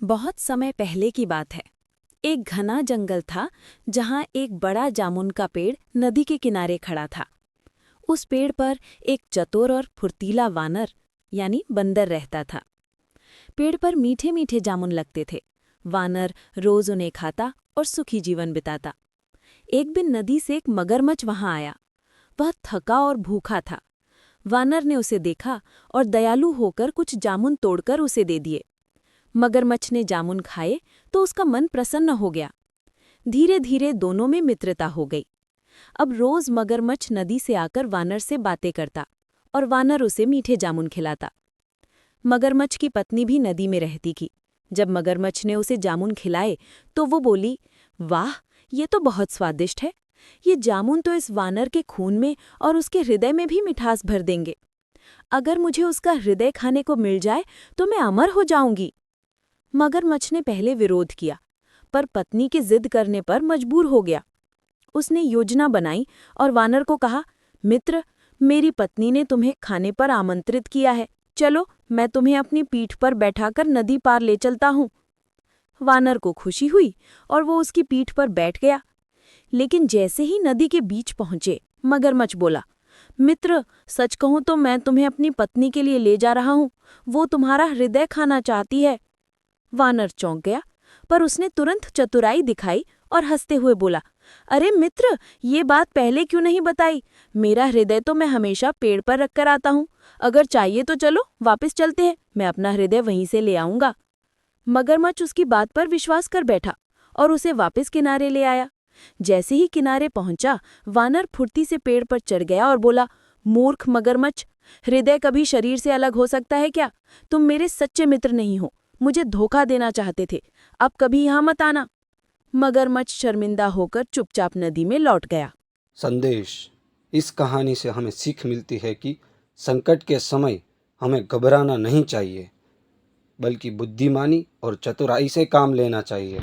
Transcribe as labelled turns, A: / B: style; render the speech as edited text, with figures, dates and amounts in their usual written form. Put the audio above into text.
A: बहुत समय पहले की बात है। एक घना जंगल था जहाँ एक बड़ा जामुन का पेड़ नदी के किनारे खड़ा था। उस पेड़ पर एक चतुर और फुर्तीला वानर यानी बंदर रहता था। पेड़ पर मीठे मीठे जामुन लगते थे। वानर रोज उन्हें खाता और सुखी जीवन बिताता। एक दिन नदी से एक मगरमच्छ वहां आया। वह थका और भूखा था। वानर ने उसे देखा और दयालु होकर कुछ जामुन तोड़कर उसे दे दिए। मगरमच्छ ने जामुन खाए तो उसका मन प्रसन्न हो गया। धीरे धीरे दोनों में मित्रता हो गई। अब रोज मगरमच्छ नदी से आकर वानर से बातें करता और वानर उसे मीठे जामुन खिलाता। मगरमच्छ की पत्नी भी नदी में रहती थी। जब मगरमच्छ ने उसे जामुन खिलाए तो वो बोली, वाह, ये तो बहुत स्वादिष्ट है। ये जामुन तो इस वानर के खून में और उसके हृदय में भी मिठास भर देंगे। अगर मुझे उसका हृदय खाने को मिल जाए तो मैं अमर हो जाऊंगी। मगरमच्छ ने पहले विरोध किया, पर पत्नी के जिद करने पर मजबूर हो गया। उसने योजना बनाई और वानर को कहा, मित्र, मेरी पत्नी ने तुम्हें खाने पर आमंत्रित किया है। चलो, मैं तुम्हें अपनी पीठ पर बैठाकर नदी पार ले चलता हूँ। वानर को खुशी हुई और वो उसकी पीठ पर बैठ गया। लेकिन जैसे ही नदी के बीच पहुंचे, मगरमच्छ बोला, मित्र, सच कहूं तो मैं तुम्हें अपनी पत्नी के लिए ले जा रहा हूं। वो तुम्हारा हृदय खाना चाहती है। वानर चौंक गया, पर उसने तुरंत चतुराई दिखाई और हंसते हुए बोला, अरे मित्र, ये बात पहले क्यों नहीं बताई? मेरा हृदय तो मैं हमेशा पेड़ पर रखकर आता हूँ। अगर चाहिए तो चलो, वापस चलते हैं, मैं अपना हृदय वहीं से ले आऊंगा। मगरमच्छ उसकी बात पर विश्वास कर बैठा और उसे वापस किनारे ले आया। जैसे ही किनारे पहुंचा, वानर फुर्ती से पेड़ पर चढ़ गया और बोला, मूर्ख मगरमच्छ, हृदय कभी शरीर से अलग हो सकता है क्या? तुम मेरे सच्चे मित्र नहीं हो, मुझे धोखा देना चाहते थे। अब कभी यहाँ मत आना। मगरमच्छ शर्मिंदा होकर चुपचाप नदी में लौट गया।
B: संदेश: इस कहानी से हमें सीख मिलती है कि संकट के समय हमें घबराना नहीं चाहिए, बल्कि बुद्धिमानी और चतुराई से काम लेना चाहिए।